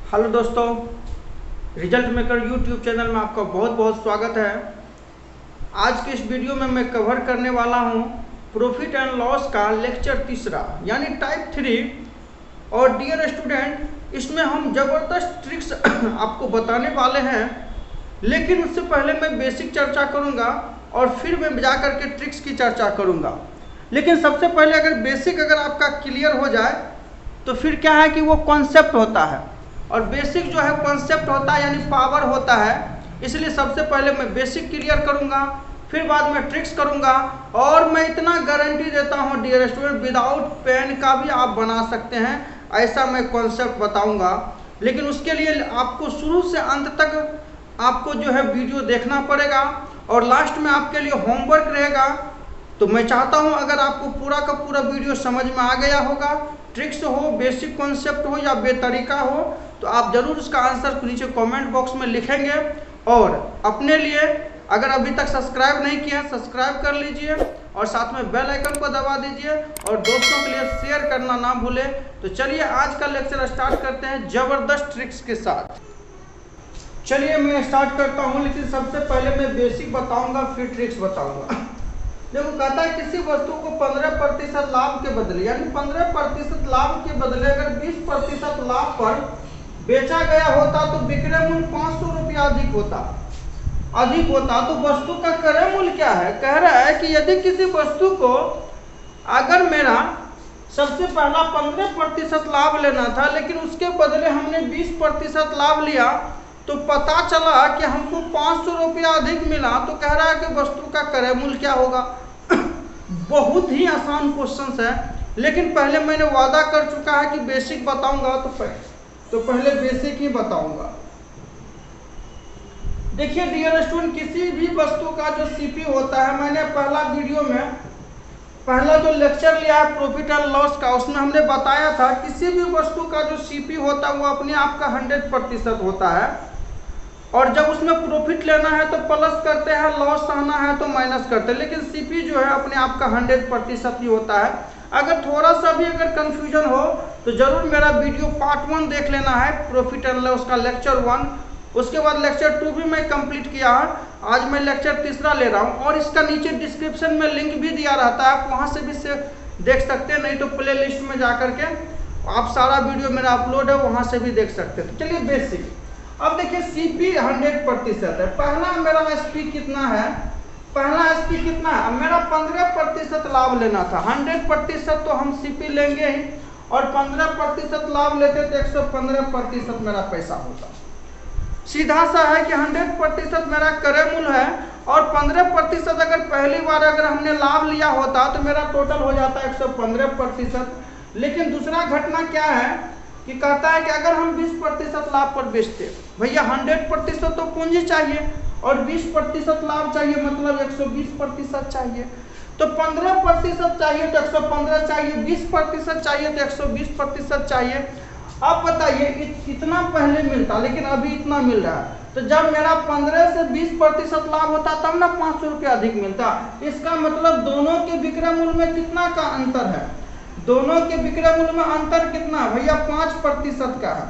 Hello दोस्तों, result maker YouTube channel में आपका बहुत बहुत स्वागत है। आज के इस वीडियो में मैं कवर करने वाला हूं प्रॉफिट एंड लॉस का लेक्चर तीसरा यानी टाइप 3। और डियर स्टूडेंट, इसमें हम ज़बरदस्त ट्रिक्स आपको बताने वाले हैं, लेकिन उससे पहले मैं बेसिक चर्चा करूंगा और फिर मैं जा करके ट्रिक्स की चर्चा करूंगा। लेकिन सबसे पहले अगर बेसिक आपका क्लियर हो जाए तो फिर क्या है कि वो कॉन्सेप्ट होता है, और बेसिक जो है कॉन्सेप्ट होता है यानी पावर होता है। इसलिए सबसे पहले मैं बेसिक क्लियर करूंगा, फिर बाद में ट्रिक्स करूंगा। और मैं इतना गारंटी देता हूं डियर स्टूडेंट, विदाउट पेन का भी आप बना सकते हैं, ऐसा मैं कॉन्सेप्ट बताऊंगा। लेकिन उसके लिए आपको शुरू से अंत तक आपको जो है वीडियो देखना पड़ेगा, और लास्ट में आपके लिए होमवर्क रहेगा। तो मैं चाहता हूं अगर आपको पूरा का पूरा वीडियो समझ में आ गया होगा, ट्रिक्स हो, बेसिक कॉन्सेप्ट हो या बेतरीका हो, तो आप जरूर उसका आंसर नीचे कमेंट बॉक्स में लिखेंगे। और अपने लिए अगर अभी तक सब्सक्राइब नहीं किया सब्सक्राइब कर लीजिए, और साथ में बेल आइकन को दबा दीजिए, और दोस्तों के लिए शेयर करना ना भूलें। तो चलिए आज का लेक्चर स्टार्ट करते हैं जबरदस्त ट्रिक्स के साथ। चलिए मैं स्टार्ट करता हूं, लेकिन सबसे पहले मैं बेसिक बताऊंगा फिर ट्रिक्स बताऊंगा। देखो, कहता है किसी वस्तु को 15% लाभ के बदले यानी 15% लाभ के बदले अगर 20% लाभ पर बेचा गया होता तो विक्रय मूल्य 500 रुपया अधिक होता। तो वस्तु का क्रय मूल्य क्या है? कह रहा है कि यदि किसी वस्तु को अगर मेरा सबसे पहला 15% लाभ लेना था, लेकिन उसके बदले हमने 20% लाभ लिया, तो पता चला कि हमको 500 रुपया अधिक मिला। तो कह रहा है कि वस्तु का क्रय मूल्य क्या होगा। बहुत ही आसान क्वेश्चन है, लेकिन पहले मैंने वादा कर चुका है कि बेसिक बताऊंगा, तो पहले बेसिक ही बताऊंगा। देखिए डियर स्टूडेंट, किसी भी वस्तु का जो सीपी होता है, मैंने पहला वीडियो में पहला जो लेक्चर लिया है प्रॉफिट एंड लॉस का, उसमें हमने बताया था किसी भी वस्तु का जो सीपी होता है वो अपने आप का 100% होता है, और जब उसमें प्रॉफिट लेना है तो प्लस करते हैं, लॉस सहना है तो माइनस करते हैं। लेकिन सीपी जो है अपने आप का 100% ही होता है। अगर थोड़ा सा भी कंफ्यूजन हो तो जरूर मेरा वीडियो पार्ट 1 देख लेना है, प्रॉफिट एंड लॉस का लेक्चर 1। उसके बाद लेक्चर 2 भी मैं कंप्लीट किया है। आज मैं लेक्चर तीसरा ले रहा हूँ, और इसका नीचे डिस्क्रिप्शन में लिंक भी दिया रहता है, आप वहाँ से भी देख सकते हैं, नहीं तो प्ले लिस्ट में जा करके आप सारा वीडियो मेरा अपलोड है, वहाँ से भी देख सकते हैं। तो चलिए बेसिक। अब देखिए सीपी 100% है। पहला मेरा एसपी कितना है? पहला एसपी कितना है? मेरा 15% लाभ लेना था। 100% तो हम सीपी लेंगे ही, और 15% लाभ लेते तो 115% मेरा पैसा होता। सीधा सा है कि 100% मेरा क्रय मूल्य है, और 15% अगर पहली बार अगर हमने लाभ लिया होता तो मेरा टोटल हो जाता 115%। लेकिन दूसरा घटना क्या है कि कहता है कि अगर हम 20% लाभ पर बेचते, भैया 100% तो पूंजी चाहिए और 20% लाभ चाहिए, मतलब 120% चाहिए। तो 15% चाहिए तो 115 चाहिए, 20% चाहिए तो 120% चाहिए। अब बताइए इतना पहले मिलता, लेकिन अभी इतना मिल रहा है। तो जब मेरा 15 से 20% लाभ होता तब ना 500 रुपया अधिक मिलता। इसका मतलब दोनों के विक्रय मूल्य में कितना का अंतर है? दोनों के विक्रय मूल्य में अंतर कितना है भैया? 5% का है।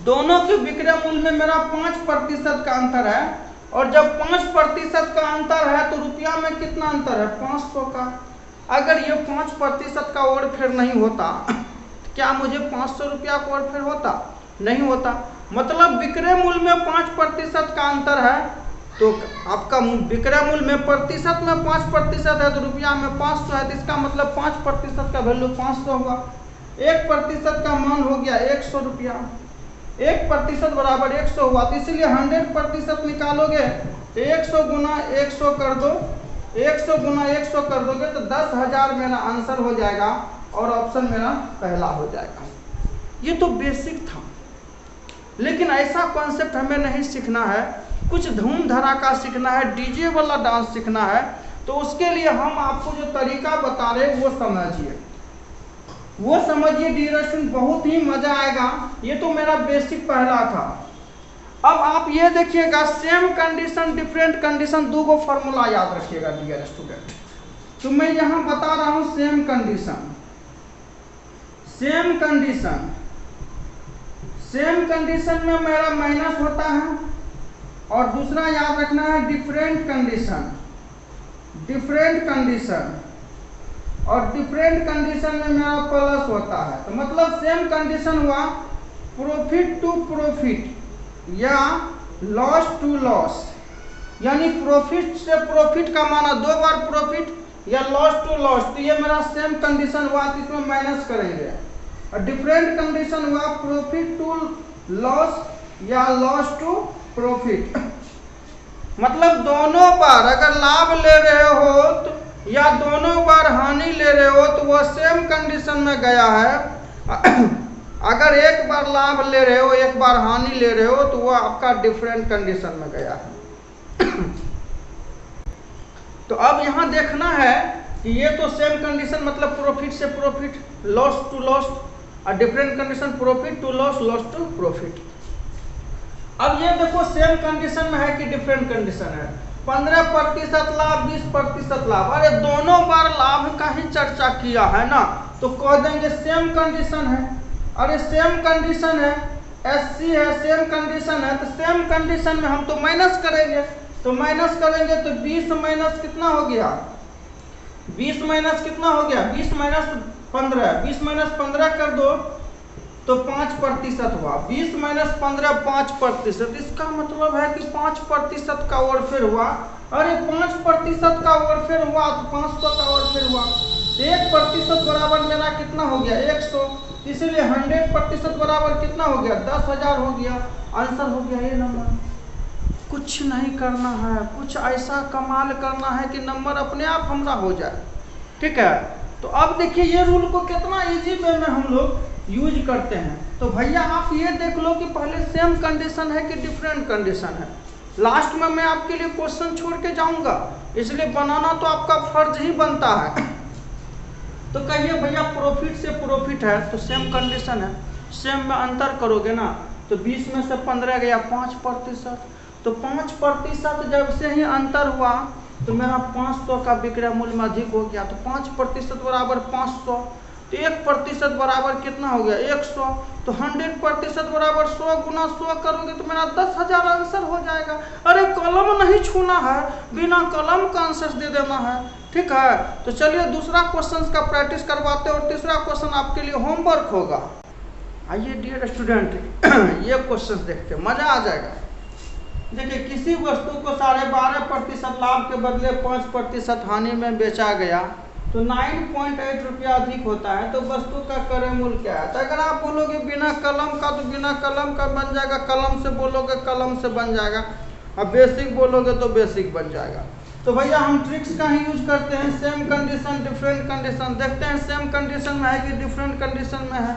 दोनों के विक्रय मूल्य में मेरा 5% का अंतर है, और जब 5% का अंतर है तो रुपया में कितना अंतर है? 500 का। अगर ये 5% का और फेर नहीं होता, क्या मुझे 500 रुपया का और फेर होता? नहीं होता। मतलब विक्रय मूल्य में 5% का अंतर है, तो आपका विक्रय मूल्य में प्रतिशत में 5% है, तो रुपया में 500 है, तो इसका मतलब 5% का वैल्यू 500 हुआ। 1% का मान हो गया 100 रुपया। 1% बराबर 100 हुआ। तो इसीलिए 100% निकालोगे तो 100 गुना 100 कर दो, 100 गुना 100 कर दोगे तो 10,000 मेरा आंसर हो जाएगा, और ऑप्शन मेरा पहला हो जाएगा। ये तो बेसिक था, लेकिन ऐसा कॉन्सेप्ट हमें नहीं सीखना है, कुछ धूम धड़ाका सीखना है, डीजे वाला डांस सीखना है। तो उसके लिए हम आपको जो तरीका बता रहे हैं वो समझिए डियर स्टूडेंट, बहुत ही मजा आएगा। ये तो मेरा बेसिक पहला था। अब आप ये देखिएगा, सेम कंडीशन डिफरेंट कंडीशन, दो गो फॉर्मूला याद रखिएगा डियर स्टूडेंट। तो मैं यहाँ बता रहा हूँ सेम कंडीशन सेम कंडीशन में मेरा माइनस होता है, और दूसरा याद रखना है डिफरेंट कंडीशन। डिफरेंट कंडीशन और डिफरेंट कंडीशन में मेरा प्लस होता है। तो मतलब सेम कंडीशन हुआ प्रॉफिट टू प्रॉफिट या लॉस टू लॉस, यानी प्रॉफिट से प्रॉफिट का माना 2 बार प्रॉफिट या लॉस टू लॉस। तो ये मेरा सेम कंडीशन हुआ तो इसमें माइनस करेंगे। और डिफरेंट कंडीशन हुआ प्रॉफिट टू लॉस या लॉस टू प्रॉफिट। मतलब दोनों बार अगर लाभ ले रहे हो तो या दोनों बार हानि ले रहे हो तो वह सेम कंडीशन में गया है। अगर एक बार लाभ ले रहे हो एक बार हानि ले रहे हो तो वह आपका डिफरेंट कंडीशन में गया है। तो अब यहाँ देखना है कि ये तो सेम कंडीशन मतलब प्रॉफिट से प्रॉफिट, लॉस टू लॉस, और different condition profit to loss, loss to profit. अब ये देखो सेम कंडीशन में है कि डिफरेंट कंडीशन है। 15% लाभ 20% लाभ, अरे दोनों बार लाभ का ही चर्चा किया है ना, तो कह देंगे सेम कंडीशन है। अरे सेम कंडीशन है, एससी है, सेम कंडीशन है, तो सेम कंडीशन में हम तो माइनस करेंगे। तो माइनस करेंगे तो 20 माइनस कितना हो गया, 20 माइनस कितना हो गया, 20 माइनस 15, 20 माइनस 15 कर दो तो 5% हुआ। 20 माइनस 15 5%, इसका मतलब है कि 5% का ओवरफेयर हुआ। अरे 5% का ओवरफेयर हुआ तो 500 का ओवरफेयर हुआ। 1% बराबर मेरा कितना हो गया, 100। इसलिए 100% बराबर कितना हो गया, 10,000 हो गया। आंसर हो गया ये नंबर। कुछ नहीं करना है, कुछ ऐसा कमाल करना है कि नंबर अपने आप हमारा हो जाए। ठीक है, तो अब देखिए ये रूल को कितना इजी वे में हम लोग यूज करते हैं। तो भैया आप ये देख लो कि पहले सेम कंडीशन है कि डिफरेंट कंडीशन है। लास्ट में मैं आपके लिए क्वेश्चन छोड़ के जाऊंगा, इसलिए बनाना तो आपका फर्ज ही बनता है। तो कहिए भैया प्रॉफिट से प्रॉफिट है तो सेम कंडीशन है, सेम में अंतर करोगे ना, तो 20 में से 15 गया 5%। तो 5% जब से ही अंतर हुआ तो मेरा 500 का विक्रय मूल्य में अधिक हो गया। तो 5% बराबर 500, तो 1% बराबर कितना हो गया, 100। तो 100% बराबर 100 गुना 100 करोगे तो मेरा 10,000 आंसर हो जाएगा। अरे कलम नहीं छूना है, बिना कलम का आंसर दे देना है। ठीक है, तो चलिए दूसरा क्वेश्चन का प्रैक्टिस करवाते हैं और तीसरा क्वेश्चन आपके लिए होमवर्क होगा। आइए डियर स्टूडेंट ये क्वेश्चन देखते हैं, मजा आ जाएगा। देखिए किसी वस्तु को 12.5% लाभ के बदले 5% हानि में बेचा गया तो 9.8 रुपया अधिक होता है, तो वस्तु का क्रय मूल्य क्या है। तो अगर आप बोलोगे बिना कलम का तो बिना कलम का बन जाएगा, कलम से बोलोगे कलम से बन जाएगा, और बेसिक बोलोगे तो बेसिक बन जाएगा। तो भैया हम ट्रिक्स का ही यूज करते हैं, सेम कंडीशन डिफरेंट कंडीशन। देखते हैं सेम कंडीशन में है कि डिफरेंट कंडीशन में है।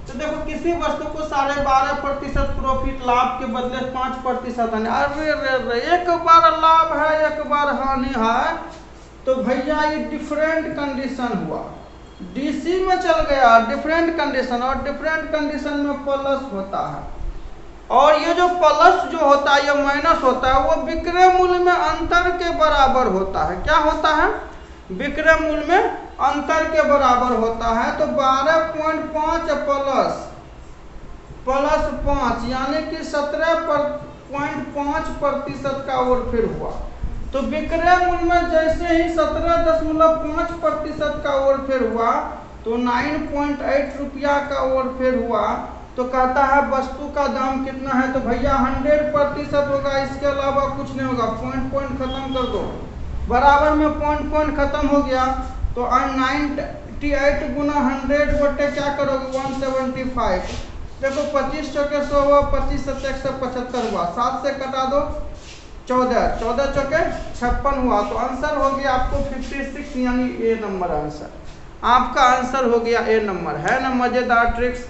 तो देखो किसी वस्तु को 12.5% प्रॉफिट लाभ के बदले 5% हानि। अरे एक बार लाभ है एक बार हानि है, तो भैया ये डिफरेंट कंडीशन हुआ, डीसी में चल गया डिफरेंट कंडीशन, और डिफरेंट कंडीशन में प्लस होता है। और ये जो प्लस जो होता है ये माइनस होता है, वो विक्रय मूल्य में अंतर के बराबर होता है। क्या होता है, विक्रय मूल्य में अंतर के बराबर होता है। तो 12.5 प्लस 5 यानी कि 17.5% का ओवरफेयर हुआ। तो विक्रय मूल्य में जैसे ही 17.5% का ओवरफेयर हुआ तो 9.8 रुपया का ओवरफेयर हुआ। तो कहता है वस्तु का दाम कितना है, तो भैया 100% होगा, इसके अलावा कुछ नहीं होगा। पॉइंट खत्म कर दो, बराबर में पॉइंट खत्म हो गया। तो 98 गुना 100 बटे क्या करोगे 175। देखो 25 चौके 100 हुआ, 25 7 175 हुआ, 7 से कटा दो 14, 14 चौके 56 हुआ। तो आंसर हो गया आपको 56, यानी ए नंबर आंसर। आपका आंसर हो गया ए नंबर। है ना मजेदार ट्रिक्स।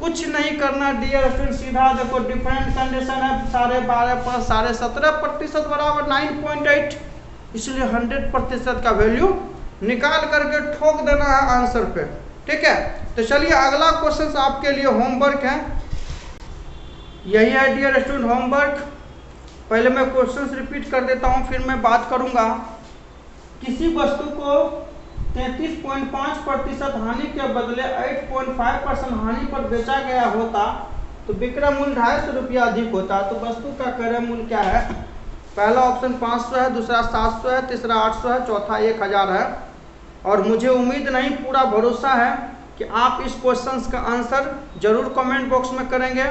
कुछ नहीं करना डियर स्टूडेंट, सीधा देखो डिफरेंट कंडीशन है 12.5 पर 17.5% बराबर 9.8, इसलिए 100% का वैल्यू निकाल करके ठोक देना है आंसर पे। ठीक है, तो चलिए अगला क्वेश्चन आपके लिए होमवर्क है। यही है डियर स्टूडेंट होमवर्क। पहले मैं क्वेश्चन रिपीट कर देता हूँ, फिर मैं बात करूँगा। किसी वस्तु को 33.5% हानि के बदले 8.5% हानि पर बेचा गया होता तो विक्रय मूल्य 250 रुपया अधिक होता है। तो वस्तु का क्रय मूल्य क्या है? पहला ऑप्शन 500 है, दूसरा 700 है, तीसरा 800 है, चौथा 1000 है। और मुझे उम्मीद नहीं, पूरा भरोसा है कि आप इस क्वेश्चंस का आंसर जरूर कमेंट बॉक्स में करेंगे।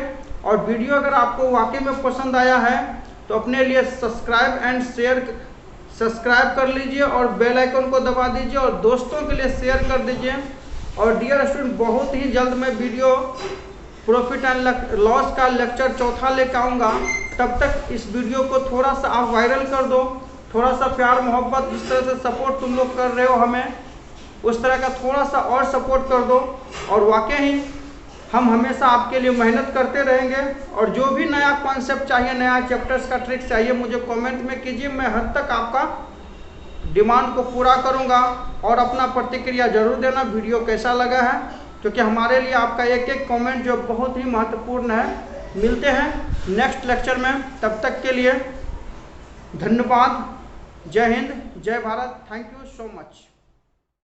और वीडियो अगर आपको वाकई में पसंद आया है तो अपने लिए सब्सक्राइब कर लीजिए और बेल आइकन को दबा दीजिए और दोस्तों के लिए शेयर कर दीजिए। और डियर स्टूडेंट, बहुत ही जल्द मैं वीडियो प्रॉफिट एंड लॉस का लेक्चर चौथा लेकर आऊँगा। तब तक इस वीडियो को थोड़ा सा आप वायरल कर दो, थोड़ा सा प्यार मोहब्बत, जिस तरह से सपोर्ट तुम लोग कर रहे हो हमें, उस तरह का थोड़ा सा और सपोर्ट कर दो। और वाकई ही हम हमेशा आपके लिए मेहनत करते रहेंगे। और जो भी नया कॉन्सेप्ट चाहिए, नया चैप्टर्स का ट्रिक्स चाहिए, मुझे कमेंट में कीजिए। मैं हद तक आपका डिमांड को पूरा करूंगा। और अपना प्रतिक्रिया जरूर देना, वीडियो कैसा लगा है, क्योंकि हमारे लिए आपका एक एक कमेंट जो बहुत ही महत्वपूर्ण है। मिलते हैं नेक्स्ट लेक्चर में, तब तक के लिए धन्यवाद। जय हिंद, जय Bharat. Thank you so much.